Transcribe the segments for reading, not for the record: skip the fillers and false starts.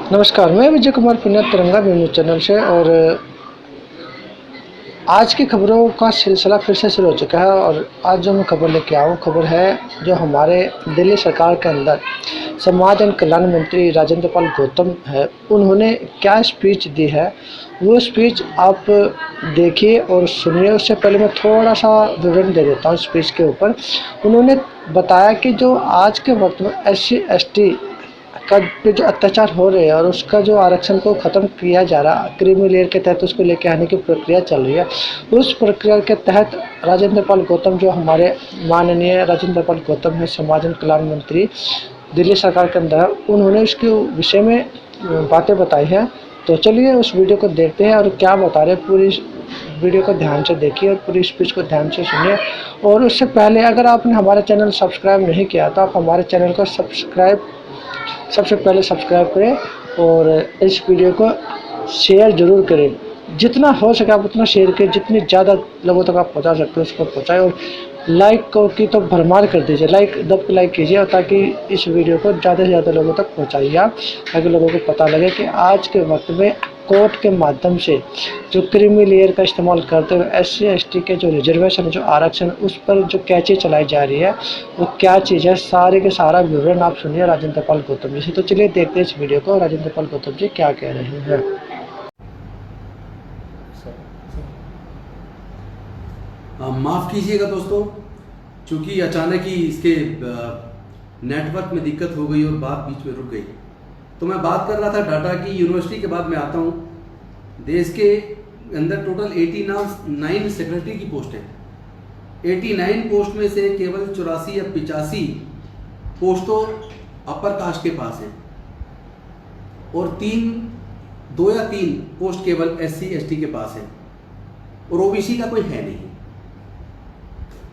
नमस्कार, मैं विजय कुमार पुनिया तिरंगा न्यूज़ चैनल से। और आज की खबरों का सिलसिला फिर से शुरू हो चुका है। और आज जो मैं खबर लेके आया हूँ, खबर है जो हमारे दिल्ली सरकार के अंदर समाज एवं कल्याण मंत्री राजेंद्र पाल गौतम है, उन्होंने क्या स्पीच दी है वो स्पीच आप देखिए और सुनिए। उससे पहले मैं थोड़ा सा विवरण दे देता हूँ स्पीच के ऊपर। उन्होंने बताया कि जो आज के वक्त में SC/ST का पे जो अत्याचार हो रहे हैं और उसका जो आरक्षण को ख़त्म किया जा रहा है, क्रीमी लेयर के तहत उसको लेके आने की प्रक्रिया चल रही है। उस प्रक्रिया के तहत राजेंद्र पाल गौतम, जो हमारे माननीय राजेंद्र पाल गौतम है, समाज एवं कल्याण मंत्री दिल्ली सरकार के अंदर है, उन्होंने उसके विषय में बातें बताई हैं। तो चलिए उस वीडियो को देखते हैं और क्या बता रहे हैं। पूरी वीडियो को ध्यान से देखिए और पूरी स्पीच को ध्यान से सुनिए। और उससे पहले अगर आपने हमारा चैनल सब्सक्राइब नहीं किया तो आप हमारे चैनल को सबसे पहले सब्सक्राइब करें और इस वीडियो को शेयर ज़रूर करें। जितना हो सके आप उतना शेयर करें, जितनी ज़्यादा लोगों तक आप पहुंचा सकते हो उसको पहुंचाएं। और लाइक को की तो भरमार कर दीजिए, लाइक दब के लाइक कीजिए ताकि इस वीडियो को ज़्यादा से ज़्यादा लोगों तक पहुंचाइए आप, ताकि लोगों को पता लगे कि आज के वक्त में कोर्ट के माध्यम से जो क्रीमी लेयर का इस्तेमाल करते हुए SC/ST के जो रिजर्वेशन, जो आरक्षण, उस पर जो कैची चलाई जा रही है वो क्या चीज़ है, सारे के सारा विवरण आप सुनिए राजेंद्र पाल गौतम जी से। तो चलिए देखते हैं इस वीडियो को, राजेंद्र पाल गौतम जी क्या कह रहे हैं। माफ़ कीजिएगा दोस्तों, चूँकि अचानक ही इसके नेटवर्क में दिक्कत हो गई और बात बीच में रुक गई। तो मैं बात कर रहा था डाटा की। यूनिवर्सिटी के बाद मैं आता हूँ। देश के अंदर टोटल 89 सेक्रेटरी की पोस्ट है। 89 पोस्ट में से केवल 84 या 85 पोस्ट तो अपर कास्ट के पास है और 2 या 3 पोस्ट केवल SC/ST के पास है और OBC का कोई है नहीं।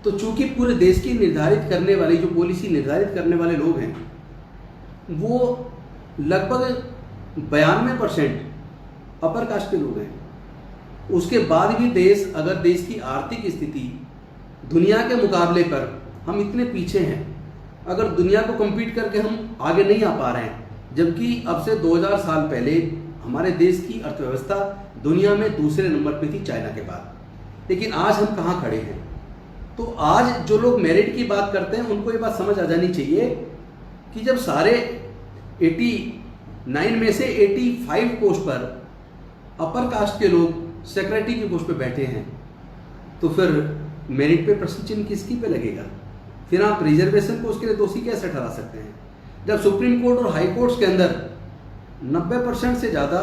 तो चूंकि पूरे देश की निर्धारित करने वाली, जो पॉलिसी निर्धारित करने वाले लोग हैं, वो लगभग 92% अपर कास्ट के लोग हैं। उसके बाद भी अगर देश की आर्थिक स्थिति दुनिया के मुकाबले पर हम इतने पीछे हैं, अगर दुनिया को compete करके हम आगे नहीं आ पा रहे हैं, जबकि अब से 2000 साल पहले हमारे देश की अर्थव्यवस्था दुनिया में दूसरे नंबर पे थी चाइना के बाद, लेकिन आज हम कहाँ खड़े हैं। तो आज जो लोग मेरिट की बात करते हैं उनको ये बात समझ आ जानी चाहिए कि जब सारे 89 में से 85 पोस्ट पर अपर कास्ट के लोग सेक्रेटरी की पोस्ट पे बैठे हैं, तो फिर मेरिट पे प्रश्न चिन्ह किसकी पे लगेगा। फिर आप रिजर्वेशन को उसके लिए दोषी कैसे ठहरा सकते हैं, जब सुप्रीम कोर्ट और हाई कोर्ट्स के अंदर 90% से ज़्यादा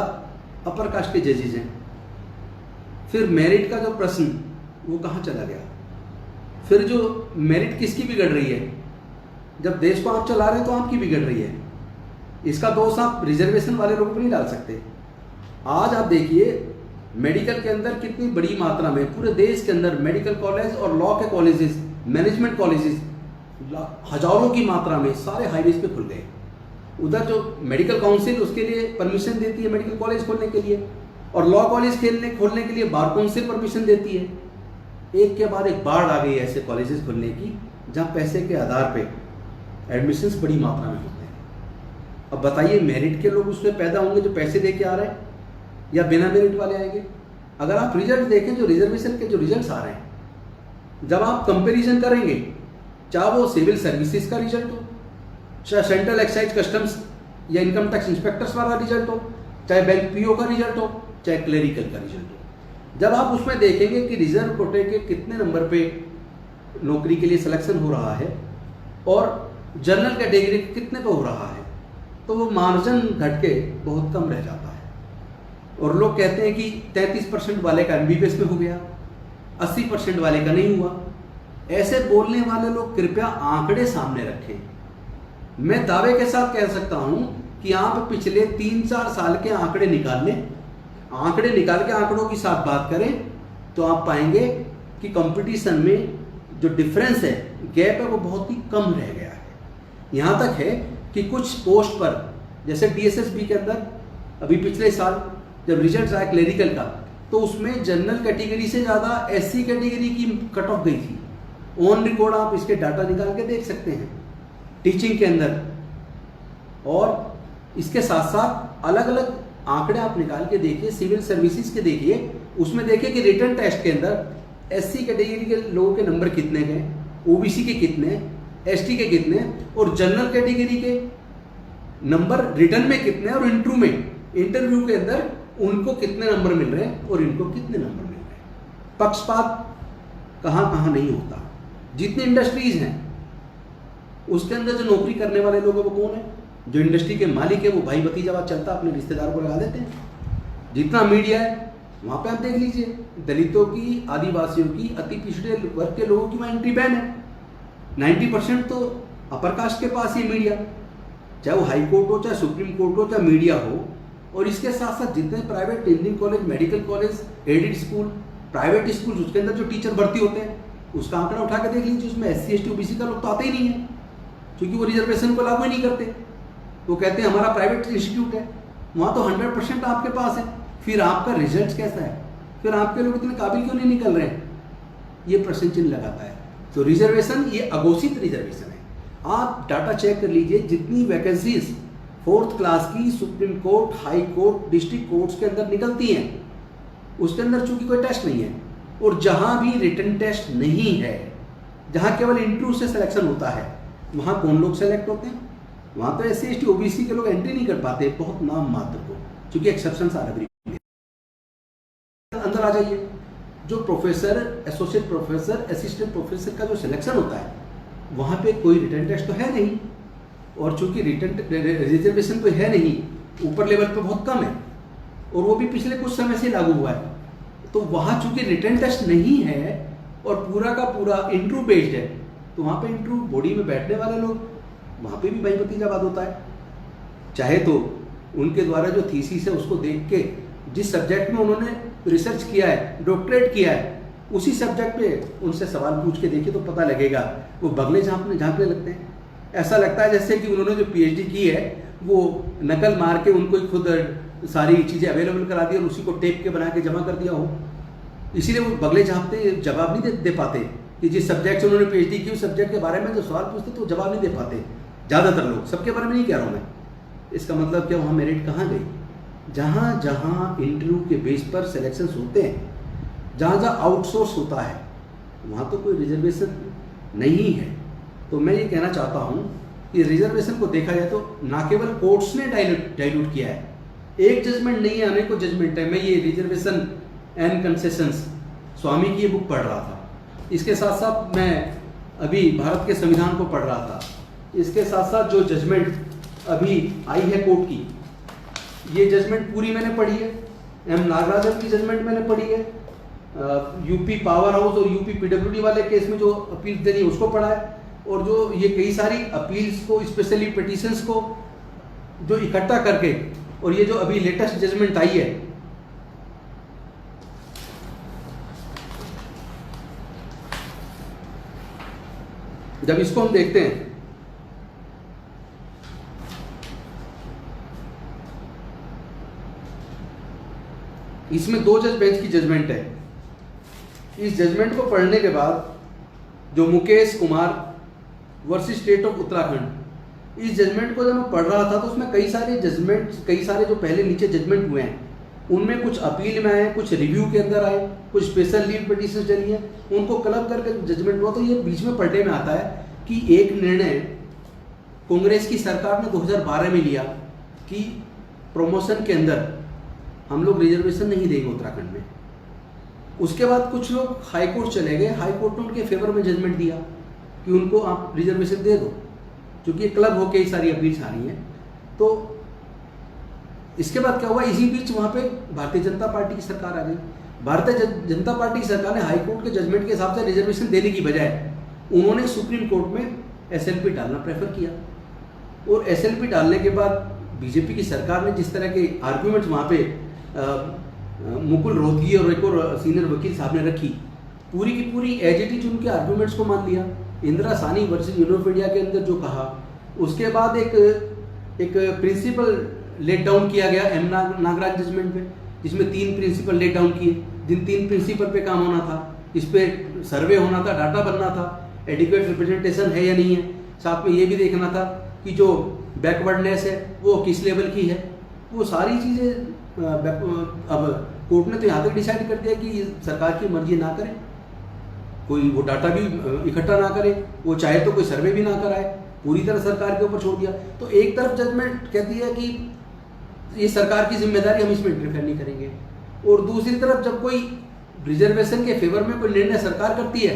अपर कास्ट के जजेज हैं। फिर मेरिट का जो प्रश्न वो कहाँ चला गया। फिर जो मेरिट किसकी बिगड़ रही है, जब देश को आप चला रहे हैं तो आपकी बिगड़ रही है। इसका दोष आप रिजर्वेशन वाले लोगों पर नहीं डाल सकते। आज आप देखिए मेडिकल के अंदर कितनी बड़ी मात्रा में पूरे देश के अंदर मेडिकल कॉलेज और लॉ के कॉलेजेस, मैनेजमेंट कॉलेजेस हजारों की मात्रा में सारे हाईवेज पे खुल गए। उधर जो मेडिकल काउंसिल उसके लिए परमिशन देती है मेडिकल कॉलेज खोलने के लिए, और लॉ कॉलेज खोलने के लिए बार काउंसिल परमिशन देती है। एक के बाद एक बाढ़ आ गई ऐसे कॉलेजेस खुलने की जहाँ पैसे के आधार पे एडमिशन्स बड़ी मात्रा में होते हैं। अब बताइए मेरिट के लोग उसमें पैदा होंगे जो पैसे दे के आ रहे हैं, या बिना मेरिट वाले आएंगे। अगर आप रिजल्ट देखें, जो रिजर्वेशन के जो रिजल्ट्स आ रहे हैं, जब आप कंपेरिजन करेंगे, चाहे वो सिविल सर्विसेज का रिजल्ट हो, चाहे सेंट्रल एक्साइज कस्टम्स या इनकम टैक्स इंस्पेक्टर्स वाला रिजल्ट हो, चाहे बैंक PO का रिजल्ट हो, चाहे क्लेरिकल का रिजल्ट हो, जब आप उसमें देखेंगे कि रिजर्व कोटे के कितने नंबर पे नौकरी के लिए सिलेक्शन हो रहा है और जनरल कैटेगरी कितने पे हो रहा है, तो वो मार्जिन घट के बहुत कम रह जाता है। और लोग कहते हैं कि 33% वाले का MBBS में हो गया, 80% वाले का नहीं हुआ। ऐसे बोलने वाले लोग कृपया आंकड़े सामने रखें। मैं दावे के साथ कह सकता हूं कि आप पिछले 3-4 साल के आंकड़े निकाल लें, आंकड़े निकाल के आंकड़ों की साथ बात करें, तो आप पाएंगे कि कंपटीशन में जो डिफरेंस है, गैप है, वो बहुत ही कम रह गया है। यहाँ तक है कि कुछ पोस्ट पर, जैसे DSSB के अंदर अभी पिछले साल जब रिजल्ट आया क्लेरिकल का, तो उसमें जनरल कैटेगरी से ज़्यादा SC कैटेगरी की कट ऑफ गई थी। ऑन रिकॉर्ड आप इसके डाटा निकाल के देख सकते हैं टीचिंग के अंदर। और इसके साथ साथ अलग अलग आंकड़े आप निकाल के देखिए, सिविल सर्विसेज के देखिए, उसमें देखिए कि रिटन टेस्ट के अंदर एससी कैटेगरी के लोगों के नंबर कितने गए, ओबीसी के कितने, एसटी के कितने और जनरल कैटेगरी के नंबर रिटर्न में कितने और इंटरव्यू के अंदर उनको कितने नंबर मिल रहे हैं और इनको कितने नंबर मिल रहे हैं। पक्षपात कहाँ कहाँ नहीं होता। जितनी इंडस्ट्रीज हैं उसके अंदर जो नौकरी करने वाले लोग हैं वो कौन है? जो इंडस्ट्री के मालिक है वो भाई भतीजावाद चलता, अपने रिश्तेदार को लगा देते हैं। जितना मीडिया है वहाँ पे आप देख लीजिए, दलितों की, आदिवासियों की, अति पिछड़े वर्ग के लोगों की वहाँ एंट्री बैन है। 90% तो अपर कास्ट के पास ही मीडिया, चाहे वो हाई कोर्ट हो, चाहे सुप्रीम कोर्ट हो, चाहे मीडिया हो। और इसके साथ साथ जितने private engineering college, medical college, aided school, private school, उसके अंदर जो टीचर भर्ती होते हैं उसका आंकड़ा उठा के देख लीजिए, उसमें SC ST OBC का लोग तो आते ही नहीं है, क्योंकि वो रिजर्वेशन को लागू ही नहीं करते। वो कहते हैं हमारा प्राइवेट इंस्टीट्यूट है, वहाँ तो 100% आपके पास है। फिर आपका रिजल्ट कैसा है? फिर आपके लोग इतने काबिल क्यों नहीं निकल रहे हैं? ये प्रश्न चिन्ह लगाता है। तो रिजर्वेशन ये अघोषित रिजर्वेशन है। आप डाटा चेक कर लीजिए, जितनी वैकेंसीज 4th क्लास की supreme court, high court, district courts के अंदर निकलती हैं, उसके अंदर चूंकि कोई टेस्ट नहीं है, और जहां भी रिटन टेस्ट नहीं है, जहां केवल इंटरव्यू से सिलेक्शन होता है, वहां कौन लोग सेलेक्ट होते हैं? वहां तो SC ST OBC के लोग एंट्री नहीं कर पाते, बहुत नाम मात्र को, क्योंकि एक्सेप्शन आ रही। अंदर आ जाइए, जो professor, associate professor, assistant professor का जो सिलेक्शन होता है वहां पे कोई रिटन टेस्ट तो है नहीं, और चूंकि रिटन रिजर्वेशन तो है नहीं, ऊपर लेवल पे बहुत कम है, और वो भी पिछले कुछ समय से लागू हुआ है। तो वहाँ चूंकि रिटन टेस्ट नहीं है और पूरा का पूरा इंटरव्यू बेस्ड है, तो वहाँ पे इंटरव्यू बॉडी में बैठने वाले लोग, वहाँ पे भी भाई भतीजावाद होता है। चाहे तो उनके द्वारा जो थीसिस है उसको देख के, जिस सब्जेक्ट में उन्होंने रिसर्च किया है, डॉक्टरेट किया है, उसी सब्जेक्ट पे उनसे सवाल पूछ के देखिए तो पता लगेगा, वो बगले झांकने लगते हैं। ऐसा लगता है जैसे कि उन्होंने जो PhD की है वो नकल मार के उनको ही खुद सारी चीज़ें अवेलेबल करा दी और उसी को टेप के बना के जमा कर दिया हो। इसीलिए वो बगले झांकते, जवाब नहीं दे पाते कि जिस सब्जेक्ट से उन्होंने PhD की उस सब्जेक्ट के बारे में जो सवाल पूछते तो जवाब नहीं दे पाते ज़्यादातर लोग, सबके बारे में नहीं कह रहा हूँ मैं। इसका मतलब क्या, वहाँ मेरिट कहाँ गई? जहाँ जहाँ इंटरव्यू के बेस पर सिलेक्शन होते हैं, जहाँ जहाँ आउटसोर्स होता है, वहाँ तो कोई रिजर्वेशन नहीं है। तो मैं ये कहना चाहता हूँ कि रिजर्वेशन को देखा जाए तो ना केवल कोर्ट्स ने डाइल्यूट किया है, एक जजमेंट नहीं है, अनेकों जजमेंट है। मैं ये रिजर्वेशन एंड कंसेशंस स्वामी की ये बुक पढ़ रहा था, इसके साथ साथ मैं अभी भारत के संविधान को पढ़ रहा था, इसके साथ साथ जो जजमेंट अभी आई है कोर्ट की, ये जजमेंट पूरी मैंने पढ़ी है। M नागराजन की जजमेंट मैंने पढ़ी है, यूपी पावर हाउस और यूपी PWD वाले केस में जो अपील देनी है उसको पढ़ा है, और जो ये कई सारी अपील्स को, स्पेशली पिटीशंस को जो इकट्ठा करके, और ये जो अभी लेटेस्ट जजमेंट आई है, जब इसको हम देखते हैं, इसमें 2 जज बेंच की जजमेंट है। इस जजमेंट को पढ़ने के बाद जो Mukesh Kumar versus state of Uttarakhand, इस जजमेंट को जब मैं पढ़ रहा था तो उसमें कई सारे जो पहले नीचे जजमेंट हुए हैं उनमें कुछ अपील में आए, कुछ रिव्यू के अंदर आए, कुछ स्पेशल लीव पिटीशन चली है, उनको क्लब करके जजमेंट हुआ। तो ये बीच में पढ़ने में आता है कि एक निर्णय कांग्रेस की सरकार ने 2012 में लिया कि प्रमोशन के अंदर हम लोग रिजर्वेशन नहीं देंगे उत्तराखंड में। उसके बाद कुछ लोग हाई कोर्ट चले गए, हाई कोर्ट ने उनके फेवर में जजमेंट दिया कि उनको आप रिजर्वेशन दे दो, क्योंकि ये क्लब होके ही सारी अपील्स आ रही हैं। तो इसके बाद क्या हुआ, इसी बीच वहाँ पे भारतीय जनता पार्टी की सरकार आ गई। भारतीय जनता पार्टी की सरकार ने हाई कोर्ट के जजमेंट के हिसाब से रिजर्वेशन देने की बजाय उन्होंने सुप्रीम कोर्ट में SLP डालना प्रेफर किया, और SLP डालने के बाद बीजेपी की सरकार ने जिस तरह के आर्ग्यूमेंट्स वहाँ पे मुकुल रोहतगी और एक और सीनियर वकील साहब ने रखी, पूरी की पूरी एज इट इज उनके आर्ग्यूमेंट्स को मान लिया। इंदिरा सानी वर्सेस यूनियन ऑफ इंडिया के अंदर जो कहा, उसके बाद एक प्रिंसिपल लेट डाउन किया गया M नागराज जजमेंट पे, जिसमें 3 प्रिंसिपल लेट डाउन किए, जिन 3 प्रिंसिपल पे काम होना था, इस पे सर्वे होना था, डाटा बनना था, एडिक्वेट रिप्रेजेंटेशन है या नहीं है, साथ में ये भी देखना था कि जो बैकवर्डनेस है वो किस लेवल की है, वो सारी चीज़ें अब कोर्ट ने तो यहाँ तक डिसाइड कर दिया कि सरकार की मर्जी ना करे, कोई वो डाटा भी इकट्ठा ना करे, वो चाहे तो कोई सर्वे भी ना कराए, पूरी तरह सरकार के ऊपर छोड़ दिया। तो एक तरफ जजमेंट कहती है कि ये सरकार की जिम्मेदारी, हम इसमें इंटरफेयर नहीं करेंगे, और दूसरी तरफ जब कोई रिजर्वेशन के फेवर में कोई निर्णय सरकार करती है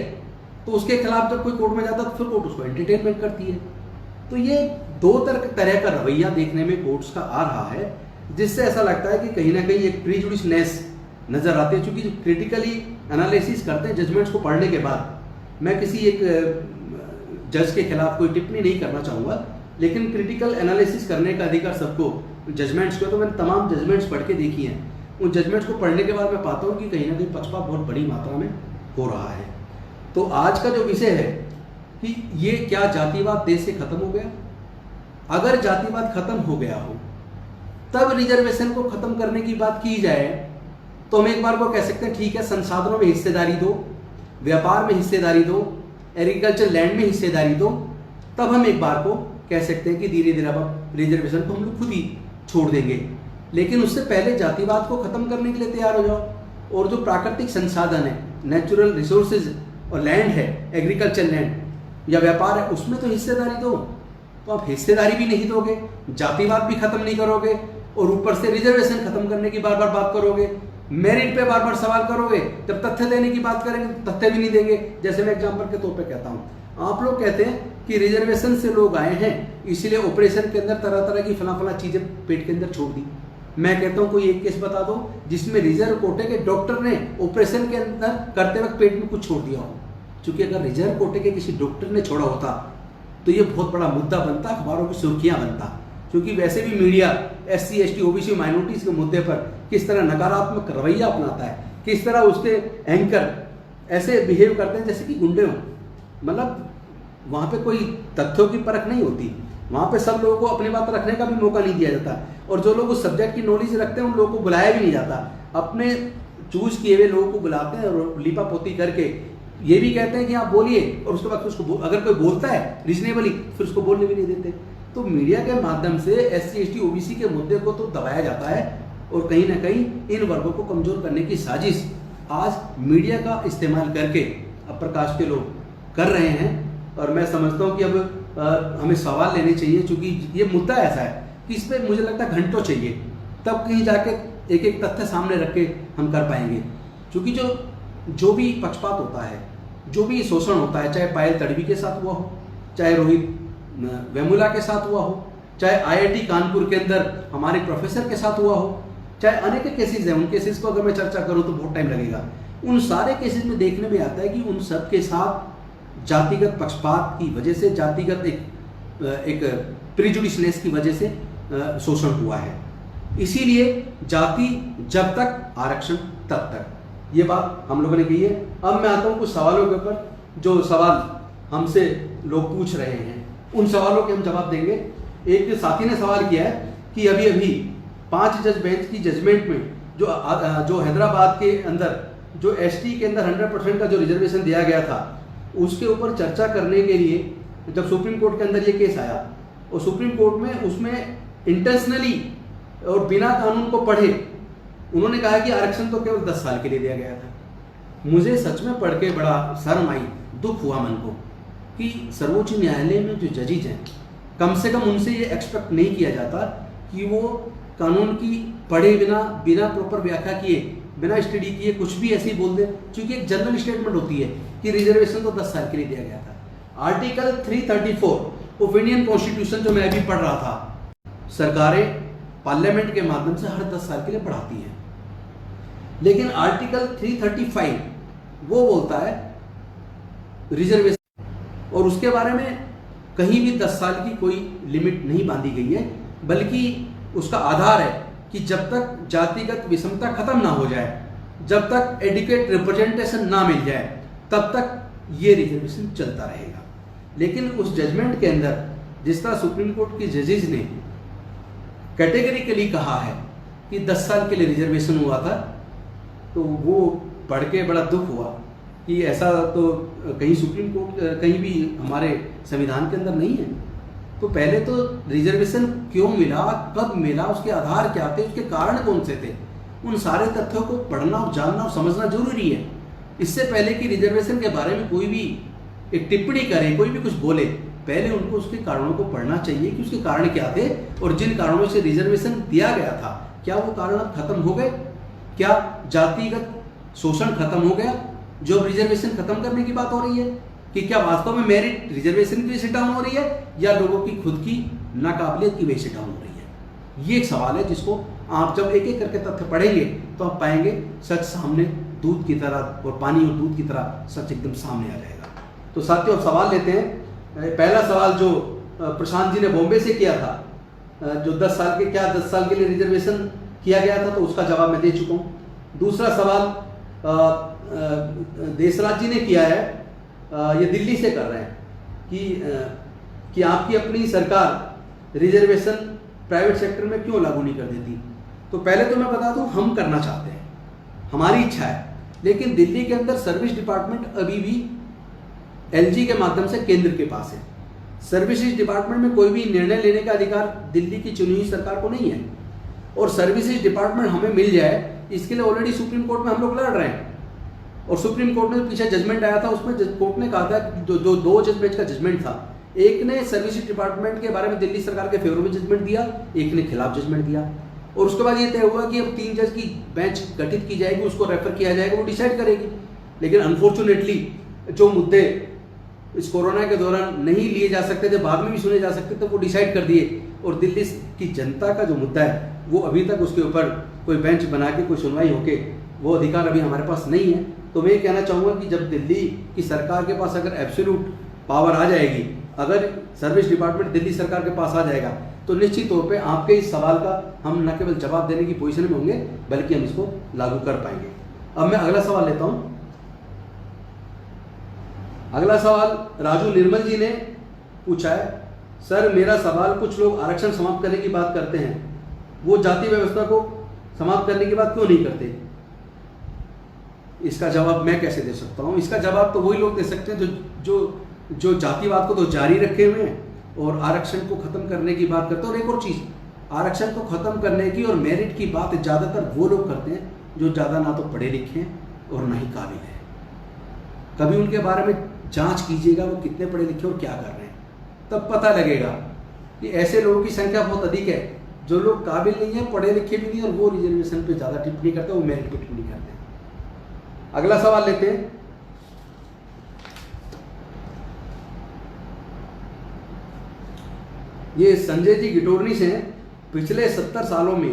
तो उसके खिलाफ जब कोई कोर्ट में जाता है तो फिर कोर्ट उसको एंटरटेनमेंट करती है। तो ये दो तरह का रवैया देखने में कोर्ट्स का आ रहा है, जिससे ऐसा लगता है कि कहीं ना कहीं एक प्रीजुडिशनेस नजर आते हैं। चूंकि क्रिटिकली एनालिसिस करते हैं जजमेंट्स को पढ़ने के बाद, मैं किसी एक जज के खिलाफ कोई टिप्पणी नहीं करना चाहूँगा, लेकिन क्रिटिकल एनालिसिस करने का अधिकार सबको जजमेंट्स को, तो मैंने तमाम जजमेंट्स पढ़ के देखी हैं। उन जजमेंट्स को पढ़ने के बाद मैं पाता हूँ कि कहीं ना कहीं पक्षपात बहुत बड़ी मात्रा में हो रहा है। तो आज का जो विषय है कि ये क्या जातिवाद देश से खत्म हो गया? अगर जातिवाद खत्म हो गया हो तब रिजर्वेशन को खत्म करने की बात की जाए तो हम एक बार को कह सकते हैं ठीक है, संसाधनों में हिस्सेदारी दो, व्यापार में हिस्सेदारी दो, एग्रीकल्चर लैंड में हिस्सेदारी दो, तब हम एक बार को कह सकते हैं कि धीरे धीरे अब रिजर्वेशन को हम लोग खुद ही छोड़ देंगे। लेकिन उससे पहले जातिवाद को खत्म करने के लिए तैयार हो जाओ, और जो प्राकृतिक संसाधन है, नेचुरल रिसोर्सेज और लैंड है, एग्रीकल्चर लैंड या व्यापार है, उसमें तो हिस्सेदारी दो। तो आप हिस्सेदारी भी नहीं दोगे, जातिवाद भी खत्म नहीं करोगे, और ऊपर से रिजर्वेशन खत्म करने की बार बार बात करोगे, मेरिट पे बार बार सवाल करोगे। जब तथ्य देने की बात करेंगे तो तथ्य भी नहीं देंगे। जैसे मैं एग्जाम्पल के तौर पे कहता हूँ, आप लोग कहते हैं कि रिजर्वेशन से लोग आए हैं इसीलिए ऑपरेशन के अंदर तरह तरह की फला चीजें पेट के अंदर छोड़ दी। मैं कहता हूँ कोई एक केस बता दो जिसमें रिजर्व कोटे के डॉक्टर ने ऑपरेशन के अंदर करते वक्त पेट में कुछ छोड़ दिया हो। क्योंकि अगर रिजर्व कोटे के किसी डॉक्टर ने छोड़ा होता तो ये बहुत बड़ा मुद्दा बनता, अखबारों की सुर्खियां बनता। क्योंकि वैसे भी media SC ST OBC minorities के मुद्दे पर किस तरह नकारात्मक रवैया अपनाता है, किस तरह उसके एंकर ऐसे बिहेव करते हैं जैसे कि गुंडे हों। मतलब वहाँ पे कोई तथ्यों की परख नहीं होती, वहाँ पे सब लोगों को अपनी बात रखने का भी मौका नहीं दिया जाता, और जो लोग उस सब्जेक्ट की नॉलेज रखते हैं उन लोगों को बुलाया भी नहीं जाता। अपने चूज किए हुए लोगों को बुलाते हैं और लिपा पोती करके ये भी कहते हैं कि आप बोलिए, और उसके बाद उसको अगर कोई बोलता है रीजनेबली फिर उसको बोलने भी नहीं देते। तो मीडिया के माध्यम से SC ST OBC के मुद्दे को तो दबाया जाता है, और कहीं ना कहीं इन वर्गों को कमजोर करने की साजिश आज मीडिया का इस्तेमाल करके अपर कास्ट के लोग कर रहे हैं। और मैं समझता हूँ कि अब हमें सवाल लेने चाहिए, क्योंकि ये मुद्दा ऐसा है कि इस पर मुझे लगता है घंटों चाहिए, तब कहीं जाके एक एक तथ्य सामने रख के हम कर पाएंगे। क्योंकि जो भी पक्षपात होता है, जो भी शोषण होता है, चाहे पायल तड़वी के साथ हुआ हो, चाहे रोहित वेमुला के साथ हुआ हो, चाहे IIT कानपुर के अंदर हमारे प्रोफेसर के साथ हुआ हो, चाहे अनेक केसेस हैं, उन केसेस को अगर मैं चर्चा करूं तो बहुत टाइम लगेगा। उन सारे केसेस में देखने में आता है कि उन सब के साथ जातिगत पक्षपात की वजह से, जातिगत एक प्रिजुडिशनेस की वजह से शोषण हुआ है। इसीलिए जाति जब तक, आरक्षण तब तक, ये बात हम लोगों ने कही है। अब मैं आता हूँ कुछ सवालों के ऊपर, जो सवाल हमसे लोग पूछ रहे हैं उन सवालों के हम जवाब देंगे। एक साथी ने सवाल किया है कि अभी अभी 5 जज बेंच की जजमेंट में जो हैदराबाद के अंदर जो ST के अंदर 100% का जो रिजर्वेशन दिया गया था उसके ऊपर चर्चा करने के लिए जब सुप्रीम कोर्ट के अंदर ये केस आया, और सुप्रीम कोर्ट में उसमें इंटेंशनली और बिना कानून को पढ़े उन्होंने कहा कि आरक्षण तो केवल 10 साल के लिए दिया गया था। मुझे सच में पढ़ के बड़ा शर्म आई, दुख हुआ मन को कि सर्वोच्च न्यायालय में जो जजेज हैं, कम से कम उनसे ये एक्सपेक्ट नहीं किया जाता कि वो कानून की पढ़े बिना प्रॉपर व्याख्या किए, बिना स्टडी किए कुछ भी ऐसे ही बोल दें। क्योंकि एक जनरल स्टेटमेंट होती है कि रिजर्वेशन तो 10 साल के लिए दिया गया था। आर्टिकल 334 ऑफ इंडियन कॉन्स्टिट्यूशन जो मैं अभी पढ़ रहा था, सरकारें पार्लियामेंट के माध्यम से हर 10 साल के लिए बढ़ाती हैं। लेकिन आर्टिकल 335 वो बोलता है रिजर्वेशन, और उसके बारे में कहीं भी 10 साल की कोई लिमिट नहीं बांधी गई है, बल्कि उसका आधार है कि जब तक जातिगत विषमता खत्म ना हो जाए, जब तक एडिक्वेट रिप्रेजेंटेशन ना मिल जाए, तब तक ये रिजर्वेशन चलता रहेगा। लेकिन उस जजमेंट के अंदर जिस तरह सुप्रीम कोर्ट की जजेज ने कैटेगरिकली कहा है कि 10 साल के लिए रिजर्वेशन हुआ था, तो वो पढ़ के बड़ा दुख हुआ कि ऐसा तो कहीं सुप्रीम कोर्ट कहीं भी हमारे संविधान के अंदर नहीं है। तो पहले तो रिजर्वेशन क्यों मिला, कब मिला, उसके आधार क्या थे, उसके कारण कौन से थे, उन सारे तथ्यों को पढ़ना और जानना और समझना जरूरी है। इससे पहले कि रिजर्वेशन के बारे में कोई भी एक टिप्पणी करे, कोई भी कुछ बोले, पहले उनको उसके कारणों को पढ़ना चाहिए कि उसके कारण क्या थे और जिन कारणों से रिजर्वेशन दिया गया था क्या वो कारण अब खत्म हो गए, क्या जातिगत शोषण खत्म हो गया जो अब रिजर्वेशन खत्म करने की बात हो रही है, कि क्या वास्तव में मेरिट रिजर्वेशन की वजह से डाउन हो रही है या लोगों की खुद की नाकाबिलियत की वजह से डाउन हो रही है। ये एक सवाल है जिसको आप जब एक एक करके तथ्य पढ़ेंगे तो आप पाएंगे सच सामने दूध की तरह, और पानी और दूध की तरह सच एकदम सामने आ जाएगा। तो साथियों अब सवाल लेते हैं। पहला सवाल जो प्रशांत जी ने बॉम्बे से किया था, जो 10 साल के लिए रिजर्वेशन किया गया था, तो उसका जवाब मैं दे चुका हूँ। दूसरा सवाल देसराज जी ने किया है, ये दिल्ली से कर रहे हैं कि आपकी अपनी सरकार रिजर्वेशन प्राइवेट सेक्टर में क्यों लागू नहीं कर देती। तो पहले तो मैं बता दूं, हम करना चाहते हैं, हमारी इच्छा है, लेकिन दिल्ली के अंदर सर्विस डिपार्टमेंट अभी भी एलजी के माध्यम से केंद्र के पास है। सर्विसेज डिपार्टमेंट में कोई भी निर्णय लेने का अधिकार दिल्ली की चुनी हुई सरकार को नहीं है, और सर्विसेज डिपार्टमेंट हमें मिल जाए इसके लिए ऑलरेडी सुप्रीम कोर्ट में हम लोग लड़ रहे हैं। और सुप्रीम कोर्ट में पीछे जजमेंट आया था, उसमें कोर्ट ने कहा था कि जो 2 जज बेंच का जजमेंट था, एक ने सर्विसेज डिपार्टमेंट के बारे में दिल्ली सरकार के फेवर में जजमेंट दिया, एक ने खिलाफ जजमेंट दिया, और उसके बाद ये तय हुआ कि अब 3 जज की बेंच गठित की जाएगी, उसको रेफर किया जाएगा, वो डिसाइड करेगी। लेकिन अनफॉर्चुनेटली जो मुद्दे इस कोरोना के दौरान नहीं लिए जा सकते थे, बाद में भी सुने जा सकते थे, वो डिसाइड कर दिए, और दिल्ली की जनता का जो मुद्दा है वो अभी तक उसके ऊपर कोई बेंच बना के कोई सुनवाई होके वो अधिकार अभी हमारे पास नहीं है। तो मैं ये कहना चाहूँगा कि जब दिल्ली की सरकार के पास अगर एब्सोल्यूट पावर आ जाएगी, अगर सर्विस डिपार्टमेंट दिल्ली सरकार के पास आ जाएगा, तो निश्चित तौर पे आपके इस सवाल का हम न केवल जवाब देने की पोजीशन में होंगे बल्कि हम इसको लागू कर पाएंगे। अब मैं अगला सवाल लेता हूँ। अगला सवाल राजू निर्मल जी ने पूछा है, सर मेरा सवाल, कुछ लोग आरक्षण समाप्त करने की बात करते हैं, वो जाति व्यवस्था को समाप्त करने की बात क्यों नहीं करते। इसका जवाब मैं कैसे दे सकता हूँ। इसका जवाब तो वही लोग दे सकते हैं जो जातिवाद को तो जारी रखे हुए हैं और आरक्षण को खत्म करने की बात करते हैं। और एक और चीज़, आरक्षण को खत्म करने की और मेरिट की बात ज़्यादातर वो लोग करते हैं जो ज़्यादा ना तो पढ़े लिखे हैं और ना ही काबिल हैं। कभी उनके बारे में जांच कीजिएगा वो कितने पढ़े लिखे और क्या कर रहे हैं, तब पता लगेगा कि ऐसे लोगों की संख्या बहुत अधिक है जो लोग काबिल नहीं है, पढ़े लिखे भी नहीं, और वो रिजर्वेशन पे ज़्यादा टिप्पणी करते हैं, वो मेरिट पे टिप्पणी करते हैं। अगला सवाल लेते हैं। ये संजय जी गिटोरनी से हैं। पिछले 70 सालों में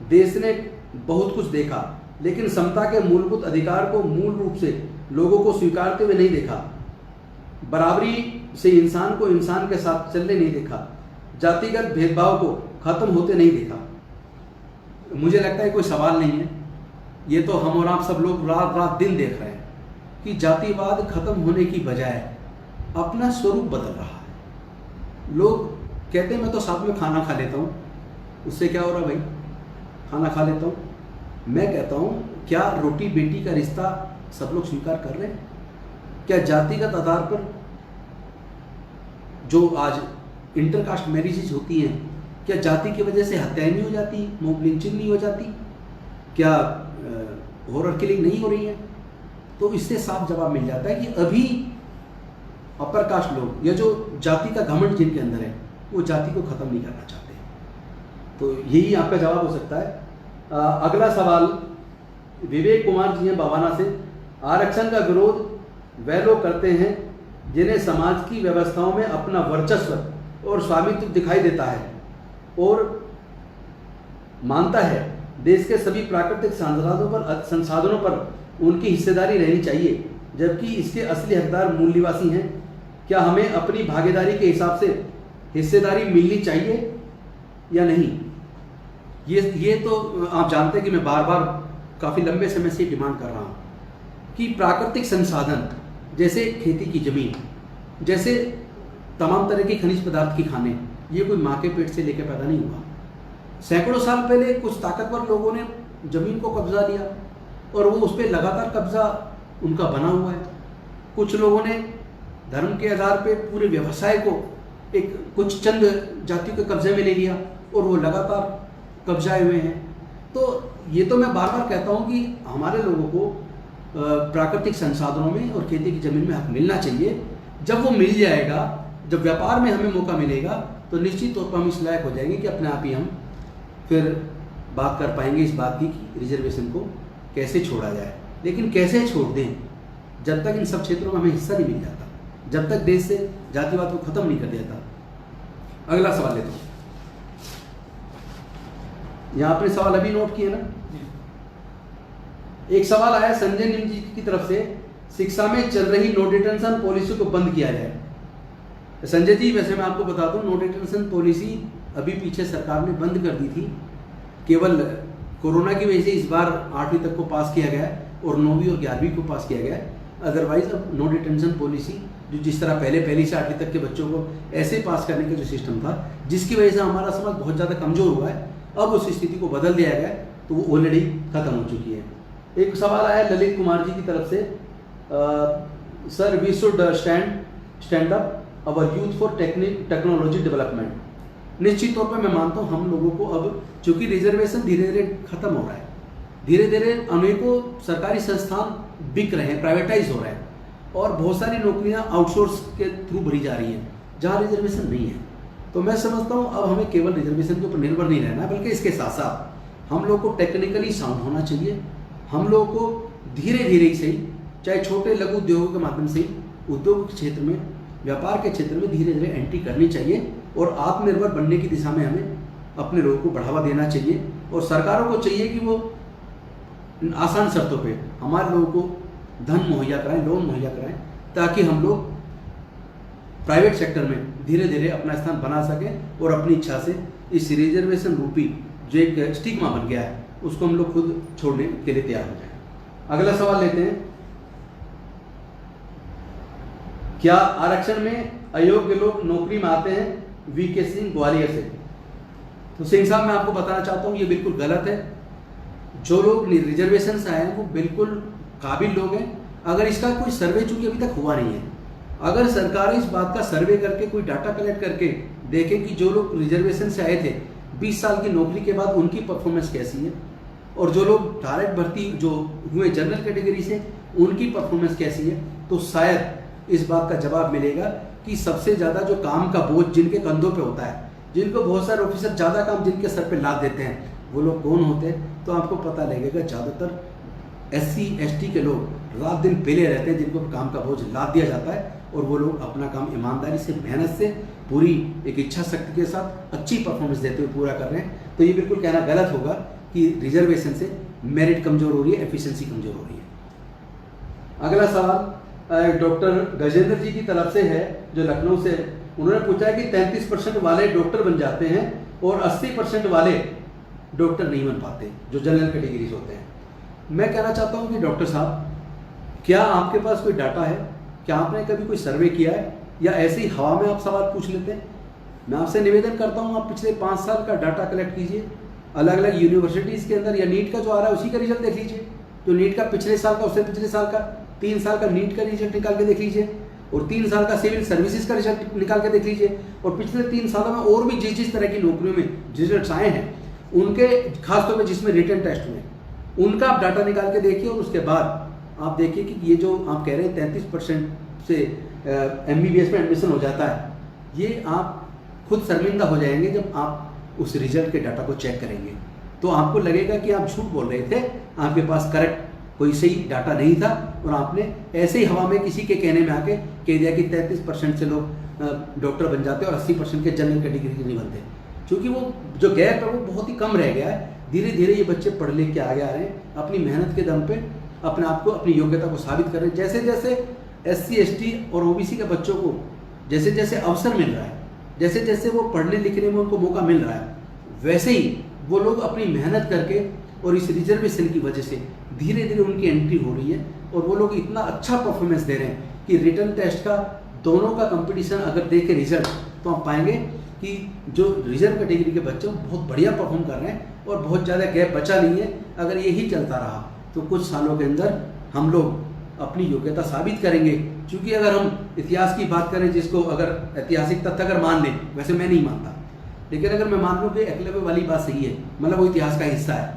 देश ने बहुत कुछ देखा, लेकिन समता के मूलभूत अधिकार को मूल रूप से लोगों को स्वीकारते हुए नहीं देखा। बराबरी से इंसान को इंसान के साथ चलने नहीं देखा। जातिगत भेदभाव को खत्म होते नहीं देखा। मुझे लगता है कोई सवाल नहीं है, ये तो हम और आप सब लोग रात रात दिन देख रहे हैं कि जातिवाद खत्म होने की बजाय अपना स्वरूप बदल रहा है। लोग कहते हैं मैं तो साथ में खाना खा लेता हूँ, उससे क्या हो रहा भाई, खाना खा लेता हूँ। मैं कहता हूँ क्या रोटी बेटी का रिश्ता सब लोग स्वीकार कर रहे हैं? क्या जातिगत आधार पर जो आज इंटरकास्ट मैरिजेज होती हैं, क्या जाति की वजह से हत्याएं नहीं हो जाती, मॉब लिंचिंग नहीं हो जाती, क्या हॉरर किलिंग नहीं हो रही है? तो इससे साफ जवाब मिल जाता है कि अभी अपर कास्ट लोग या जो जाति का घमंड जिनके अंदर है वो जाति को खत्म नहीं करना चाहते। तो यही आपका जवाब हो सकता है। अगला सवाल विवेक कुमार जी हैं बवाना से। आरक्षण का विरोध वह लोग करते हैं जिन्हें समाज की व्यवस्थाओं में अपना वर्चस्व और स्वामित्व दिखाई देता है और मानता है देश के सभी प्राकृतिक संसाधनों पर उनकी हिस्सेदारी रहनी चाहिए, जबकि इसके असली हकदार मूल निवासी हैं। क्या हमें अपनी भागीदारी के हिसाब से हिस्सेदारी मिलनी चाहिए या नहीं? ये तो आप जानते हैं कि मैं बार बार काफ़ी लंबे समय से डिमांड कर रहा हूँ कि प्राकृतिक संसाधन जैसे खेती की ज़मीन, जैसे तमाम तरह के खनिज पदार्थ की खाने, ये कोई माँ के पेट से लेकर पैदा नहीं हुआ। सैकड़ों साल पहले कुछ ताकतवर लोगों ने ज़मीन को कब्जा लिया और वो उस पर लगातार कब्जा उनका बना हुआ है। कुछ लोगों ने धर्म के आधार पे पूरे व्यवसाय को एक कुछ चंद जातियों के कब्जे में ले लिया और वो लगातार कब्जाए हुए हैं। तो ये तो मैं बार बार कहता हूँ कि हमारे लोगों को प्राकृतिक संसाधनों में और खेती की ज़मीन में हक मिलना चाहिए। जब वो मिल जाएगा, जब व्यापार में हमें मौका मिलेगा, तो निश्चित तौर पर हम इस लायक हो जाएंगे कि अपने आप ही हम फिर बात कर पाएंगे इस बात की कि रिजर्वेशन को कैसे छोड़ा जाए। लेकिन कैसे छोड़ दें, जब तक इन सब क्षेत्रों में हमें हिस्सा नहीं मिल जाता, जब तक देश से जातिवाद को खत्म नहीं कर दिया था। अगला सवाल लेते हैं। यहाँ आपने सवाल अभी नोट किए ना। एक सवाल आया संजय निम जी की तरफ से, शिक्षा में चल रही नो डिटेंशन पॉलिसी को बंद किया जाए। संजय जी, वैसे मैं आपको बता दूं, नो डिटेंशन पॉलिसी अभी पीछे सरकार ने बंद कर दी थी। केवल कोरोना की वजह से इस बार 8वीं तक को पास किया गया और 9वीं और 11वीं को पास किया गया। अदरवाइज अब नो डिटेंशन पॉलिसी जो जिस तरह पहली से 8वीं तक के बच्चों को ऐसे पास करने का जो सिस्टम था, जिसकी वजह से हमारा समाज बहुत ज़्यादा कमज़ोर हुआ है, अब उस स्थिति को बदल दिया गया, तो वो ऑलरेडी खत्म हो चुकी है। एक सवाल आया ललित कुमार जी की तरफ से, sir we should stand up our youth for technology development. निश्चित तौर पर मैं मानता हूँ हम लोगों को अब, चूंकि रिजर्वेशन धीरे धीरे खत्म हो रहा है, धीरे धीरे अनेकों सरकारी संस्थान बिक रहे हैं, प्राइवेटाइज हो रहे हैं, और बहुत सारी नौकरियां आउटसोर्स के थ्रू भरी जा रही हैं जहां रिजर्वेशन नहीं है। तो मैं समझता हूं अब हमें केवल रिजर्वेशन के ऊपर निर्भर नहीं रहना, बल्कि इसके साथ साथ हम लोग को टेक्निकली साउंड होना चाहिए। हम लोग को धीरे धीरे ही सही, चाहे छोटे लघु उद्योगों के माध्यम से उद्योग के क्षेत्र में, व्यापार के क्षेत्र में धीरे धीरे एंट्री करनी चाहिए, और आत्मनिर्भर बनने की दिशा में हमें अपने लोगों को बढ़ावा देना चाहिए। और सरकारों को चाहिए कि वो आसान शर्तों पे हमारे लोगों को धन मुहैया कराएं, लोन मुहैया कराएं, ताकि हम लोग प्राइवेट सेक्टर में धीरे धीरे अपना स्थान बना सकें और अपनी इच्छा से इस रिजर्वेशन रूपी जो एक स्टिग्मा बन गया है उसको हम लोग खुद छोड़ने के लिए तैयार हो जाएं। अगला सवाल लेते हैं, क्या आरक्षण में अयोग्य लोग नौकरी में आते हैं? वीके सिंह ग्वालियर से। तो सिंह साहब, मैं आपको बताना चाहता हूं ये बिल्कुल गलत है। जो लोग रिजर्वेशन से आए हैं वो बिल्कुल काबिल लोग हैं। अगर इसका कोई सर्वे चूंकि अभी तक हुआ नहीं है, अगर सरकार इस बात का सर्वे करके कोई डाटा कलेक्ट करके देखे कि जो लोग रिजर्वेशन से आए थे 20 साल की नौकरी के बाद उनकी परफॉर्मेंस कैसी है, और जो लोग डायरेक्ट भर्ती जो हुए जनरल कैटेगरी से उनकी परफॉर्मेंस कैसी है, तो शायद इस बात का जवाब मिलेगा कि सबसे ज़्यादा जो काम का बोझ जिनके कंधों पे होता है, जिनको बहुत सारे ऑफिसर ज़्यादा काम जिनके सर पे लाद देते हैं, वो लोग कौन होते हैं। तो आपको पता लगेगा ज़्यादातर SC ST के लोग रात दिन पेले रहते हैं, जिनको काम का बोझ लाद दिया जाता है, और वो लोग अपना काम ईमानदारी से, मेहनत से, पूरी एक इच्छा शक्ति के साथ अच्छी परफॉर्मेंस देते हुए पूरा कर रहे हैं। तो ये बिल्कुल कहना गलत होगा कि रिजर्वेशन से मेरिट कमज़ोर हो रही है, एफिशिएंसी कमज़ोर हो रही है। अगला सवाल डॉक्टर गजेंद्र जी की तरफ से है, जो लखनऊ से। उन्होंने पूछा है कि 33% वाले डॉक्टर बन जाते हैं और 80% वाले डॉक्टर नहीं बन पाते, जो जनरल कैटेगरीज होते हैं। मैं कहना चाहता हूं कि डॉक्टर साहब, क्या आपके पास कोई डाटा है? क्या आपने कभी कोई सर्वे किया है, या ऐसे ही हवा में आप सवाल पूछ लेते हैं? मैं आपसे निवेदन करता हूं, आप पिछले 5 साल का डाटा कलेक्ट कीजिए, अलग अलग यूनिवर्सिटीज़ के अंदर, या नीट का जो आ रहा है उसी का रिजल्ट देख लीजिए, जो नीट का पिछले साल का, उससे पिछले साल का, 3 साल का नीट का रिजल्ट निकाल के देख लीजिए, और 3 साल का सिविल सर्विसेज का रिजल्ट निकाल के देख लीजिए, और पिछले 3 सालों में और भी जिस तरह की नौकरियों में रिजल्ट आए हैं उनके, खासतौर पर जिसमें रिटन टेस्ट में, उनका आप डाटा निकाल के देखिए, और उसके बाद आप देखिए कि ये जो आप कह रहे हैं 33% से MBBS में एडमिशन हो जाता है, ये आप खुद शर्मिंदा हो जाएंगे जब आप उस रिजल्ट के डाटा को चेक करेंगे। तो आपको लगेगा कि आप झूठ बोल रहे थे, आपके पास करेक्ट कोई सही डाटा नहीं था, और आपने ऐसे ही हवा में किसी के कहने में आके कह दिया कि 33% से लोग डॉक्टर बन जाते हैं और 80% के जनरल कैटेगरी के नहीं बनते। क्योंकि वो जो गैप है वो बहुत ही कम रह गया है। धीरे धीरे ये बच्चे पढ़ लिख के आगे आ रहे हैं, अपनी मेहनत के दम पे अपने आप को, अपनी योग्यता को साबित कर रहे हैं। जैसे जैसे SC ST और OBC के बच्चों को जैसे जैसे अवसर मिल रहा है, जैसे जैसे वो पढ़ने लिखने में उनको मौका मिल रहा है, वैसे ही वो लोग अपनी मेहनत करके और इस रिजर्वेशन की वजह से धीरे धीरे उनकी एंट्री हो रही है, और वो लोग इतना अच्छा परफॉर्मेंस दे रहे हैं कि रिटन टेस्ट का दोनों का कंपटीशन अगर देखें रिजल्ट, तो आप पाएंगे कि जो रिजर्व कैटेगरी के बच्चे बहुत बढ़िया परफॉर्म कर रहे हैं, और बहुत ज़्यादा गैप बचा नहीं है। अगर यही चलता रहा तो कुछ सालों के अंदर हम लोग अपनी योग्यता साबित करेंगे। क्योंकि अगर हम इतिहास की बात करें, जिसको अगर ऐतिहासिक तथ्य अगर मान लें, वैसे मैं नहीं मानता, लेकिन अगर मैं मान लूँ कि एकलव्य वाली बात सही है, मतलब वो इतिहास का हिस्सा है,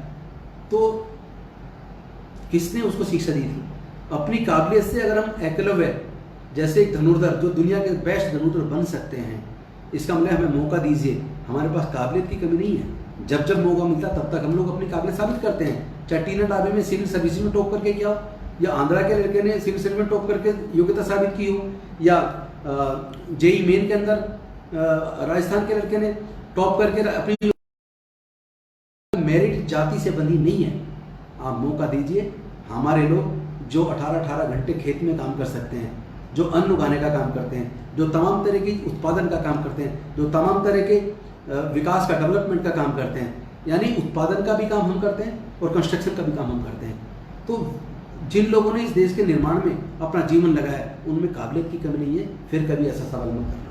तो किसने उसको शिक्षा दी थी? अपनी काबिलियत से अगर हम एकलव्य जैसे एक धनुर्धर जो दुनिया के बेस्ट धनुर्धर बन सकते हैं, इसका मतलब हमें मौका दीजिए। हमारे पास काबिलियत की कमी नहीं है, जब जब मौका मिलता तब तक हम लोग अपनी काबिलियत साबित करते हैं। चाहे टीना डाबे में सिविल सर्विस में टॉप करके क्या हो, या आंध्रा के लड़के ने सिविल सर्विस में टॉप करके योग्यता साबित की हो, या जेई मेन के अंदर राजस्थान के लड़के ने टॉप करके अपनी मेरिट जाति से बंधी नहीं है। आप मौका दीजिए। हमारे लोग जो 18-18 घंटे खेत में काम कर सकते हैं, जो अन्न उगाने का काम करते हैं, जो तमाम तरह की उत्पादन का काम करते हैं, जो तमाम तरह के विकास का, डेवलपमेंट का काम करते हैं, यानी उत्पादन का भी काम हम करते हैं और कंस्ट्रक्शन का भी काम हम करते हैं। तो जिन लोगों ने इस देश के निर्माण में अपना जीवन लगाया, उनमें काबिलियत की कमी नहीं है। फिर कभी ऐसा सवाल मत करना।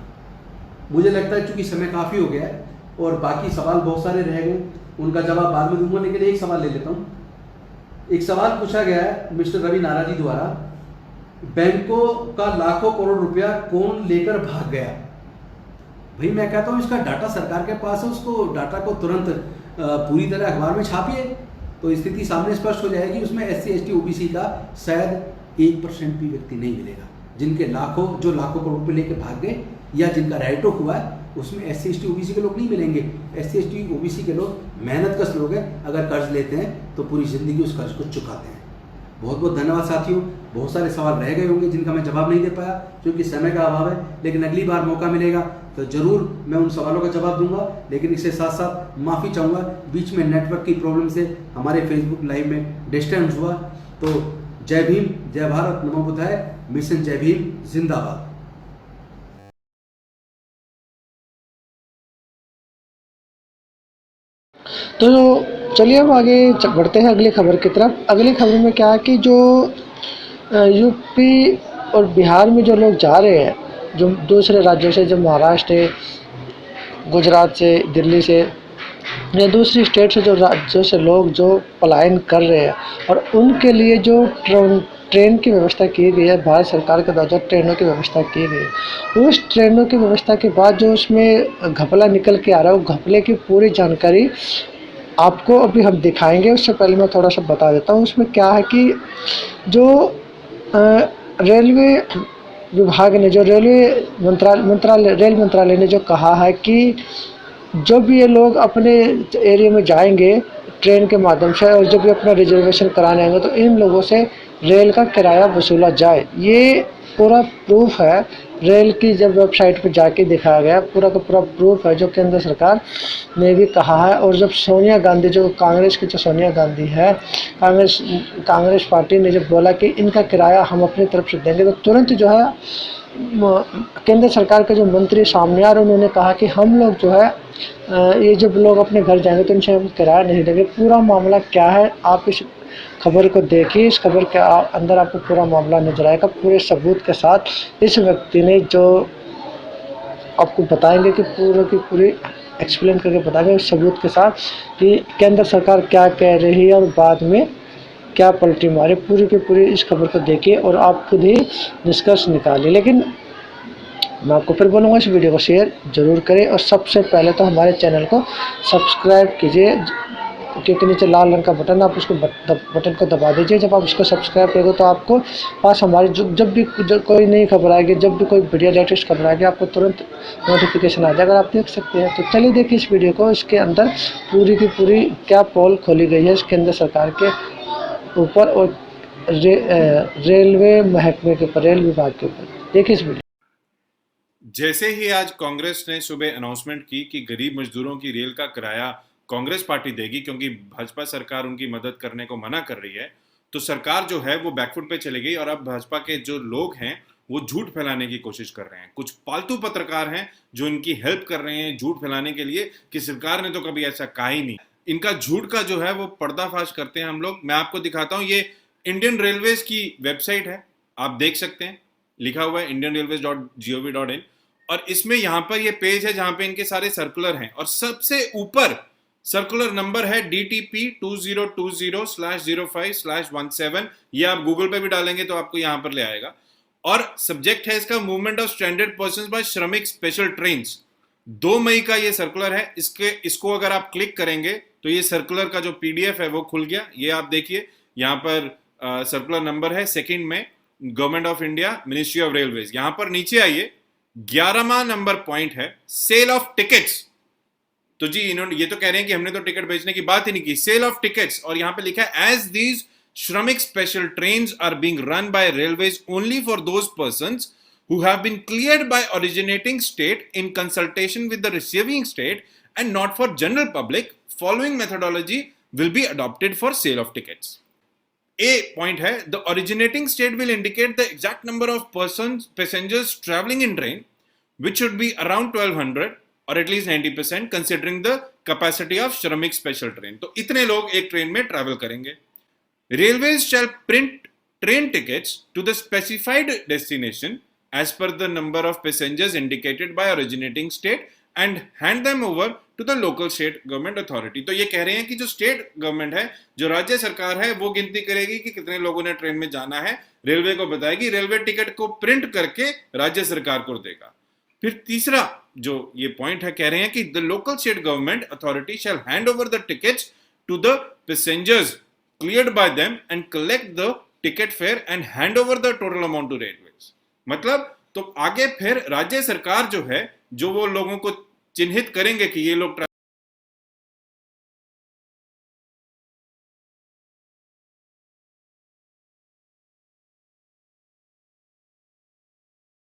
मुझे लगता है चूंकि समय काफ़ी हो गया है और बाकी सवाल बहुत सारे रह गए, उनका जवाब बाद में दूंगा, लेकिन एक सवाल ले लेता हूँ। एक सवाल पूछा गया है मिस्टर रवि नारा जी द्वारा, बैंकों का लाखों करोड़ रुपया कौन लेकर भाग गया? भाई मैं कहता हूँ इसका डाटा सरकार के पास है, उसको डाटा को तुरंत पूरी तरह अखबार में छापिए, तो स्थिति सामने स्पष्ट हो जाएगी। उसमें SC ST OBC का शायद 1% भी व्यक्ति नहीं मिलेगा, जिनके जो लाखों करोड़ रुपये लेके भाग गए या जिनका राइट ऑफ हुआ है, उसमें SC ST OBC के लोग नहीं मिलेंगे। SC ST OBC के लोग मेहनतकश लोग हैं, अगर कर्ज लेते हैं तो पूरी ज़िंदगी उस कर्ज को चुकाते हैं। बहुत बहुत धन्यवाद साथियों। बहुत सारे सवाल रह गए होंगे जिनका मैं जवाब नहीं दे पाया क्योंकि समय का अभाव है, लेकिन अगली बार मौका मिलेगा तो ज़रूर मैं उन सवालों का जवाब दूंगा। लेकिन इसके साथ साथ माफ़ी चाहूँगा, बीच में नेटवर्क की प्रॉब्लम से हमारे फेसबुक लाइव में डिस्टर्बेंस हुआ। तो जय भीम, जय भारत, नमो बुद्धाय, मिशन जय भीम जिंदाबाद। तो चलिए अब आगे बढ़ते हैं अगली खबर की तरफ। अगली खबर में क्या है कि जो यूपी और बिहार में जो लोग जा रहे हैं, जो दूसरे राज्यों से, जो महाराष्ट्र है, गुजरात से, दिल्ली से या दूसरी स्टेट से, जो राज्यों से लोग जो पलायन कर रहे हैं, और उनके लिए जो ट्रेन की व्यवस्था की गई है, भारत सरकार के द्वारा ट्रेनों की व्यवस्था की गई है, उस ट्रेनों की व्यवस्था के बाद जो उसमें घपला निकल के आ रहा है, वो घपले की पूरी जानकारी आपको अभी हम दिखाएंगे। उससे पहले मैं थोड़ा सा बता देता हूँ उसमें क्या है कि जो रेलवे विभाग ने, जो रेल मंत्रालय ने जो कहा है कि जब ये लोग अपने एरिया में जाएंगे ट्रेन के माध्यम से, और जब ये अपना रिजर्वेशन कराने आएंगे, तो इन लोगों से रेल का किराया वसूला जाए। ये पूरा प्रूफ है, रेल की जब वेबसाइट पर जाके दिखाया गया, पूरा का पूरा प्रूफ है, जो केंद्र सरकार ने भी कहा है। और जब सोनिया गांधी, जो कांग्रेस की जो सोनिया गांधी है, कांग्रेस पार्टी ने जब बोला कि इनका किराया हम अपनी तरफ से देंगे, तो तुरंत जो है केंद्र सरकार के जो मंत्री सामने आ रहे, उन्होंने कहा कि हम लोग जो है ये जब लोग अपने घर जाएंगे तो इनसे हम किराया नहीं देंगे। पूरा मामला क्या है, आप इस खबर को देखिए। इस खबर के अंदर आपको पूरा मामला नजर आएगा, पूरे सबूत के साथ। इस व्यक्ति ने जो आपको बताएंगे कि पूरी की पूरी एक्सप्लेन करके बताएंगे उस सबूत के साथ कि केंद्र सरकार क्या कह रही है और बाद में क्या पलटी मारे। पूरी की पूरी इस खबर को देखिए और आप खुद ही निष्कर्ष निकालिए। लेकिन मैं आपको फिर बोलूँगा, इस वीडियो को शेयर जरूर करें और सबसे पहले तो हमारे चैनल को सब्सक्राइब कीजिए, क्योंकि नीचे लाल रंग का बटन, आप उसको बटन को दबा दीजिए। जब आप इसको सब्सक्राइब करेंगे तो आपको पास हमारी जब भी कोई नई खबर आएगी, जब भी कोई वीडियो लेटेस्ट खबर आएगी, आपको तुरंत नोटिफिकेशन आ जाएगा, आप देख सकते हैं। तो चलिए देखिए इस वीडियो को। इसके अंदर पूरी की पूरी क्या पोल खोली गई है केंद्र सरकार के ऊपर और रेलवे महकमे के ऊपर, रेल विभाग के ऊपर। देखिए इस वीडियो। जैसे ही आज कांग्रेस ने सुबह अनाउंसमेंट की कि गरीब मजदूरों की रेल का किराया कांग्रेस पार्टी देगी क्योंकि भाजपा सरकार उनकी मदद करने को मना कर रही है, तो सरकार जो है वो बैकफुट पे चली गई और अब भाजपा के जो लोग हैं वो झूठ फैलाने की कोशिश कर रहे हैं। कुछ पालतू पत्रकार हैं जो इनकी हेल्प कर रहे हैं झूठ फैलाने के लिए कि सरकार ने तो कभी ऐसा कहा ही नहीं। इनका झूठ का जो है वो पर्दाफाश करते हैं हम लोग। मैं आपको दिखाता हूँ, ये इंडियन रेलवेज की वेबसाइट है, आप देख सकते हैं, लिखा हुआ है indianrailways.gov.in, और इसमें यहाँ पर ये पेज है जहाँ पे इनके सारे सर्कुलर हैं और सबसे ऊपर सर्कुलर नंबर है DTP 2020/05/17। ये आप गूगल पे भी डालेंगे तो आपको यहां पर ले आएगा। और सब्जेक्ट है इसका movement of stranded persons by Shramik special trains. 2 मई का ये सर्कुलर है। इसको अगर आप क्लिक करेंगे तो ये सर्कुलर का जो PDF है वो खुल गया। ये आप देखिए यहां पर सर्कुलर नंबर है 2 में, government of India, ministry of railways. यहां पर नीचे आइए, 11वां नंबर पॉइंट है सेल ऑफ टिकट्स। तो जी इन्होंने ये तो कह रहे हैं कि हमने तो टिकट बेचने की बात ही नहीं की, सेल ऑफ टिकट्स। और यहां पे लिखा है as these Shramik special trains are being run by railways only for those persons who have been cleared by originating state in consultation with the receiving state and not for general public, following methodology will be adopted for sale of tickets. A point है, the originating state will indicate the exact number of passengers traveling in train, which should be around 1200 or at least 90% considering the capacity of Shramik special train. तो इतने लोग एक train में travel करेंगे। Railways shall print train tickets to the specified destination as per the number of passengers indicated by originating state and hand them over to the local state government authority. तो ये कह रहे हैं कि जो state government है, जो राज्य सरकार है, वो गिनती करेगी कि कितने लोगों ने ट्रेन में जाना है, रेलवे को बताएगी, रेलवे टिकट को प्रिंट करके राज्य सरकार को देगा। फिर तीसरा जो ये पॉइंट है, कह रहे हैं कि the local state government authority shall hand over the tickets to the passengers cleared by them and collect the ticket fare and hand over the total amount to railways. मतलब तो आगे फिर राज्य सरकार जो है, जो वो लोगों को चिन्हित करेंगे कि ये लोग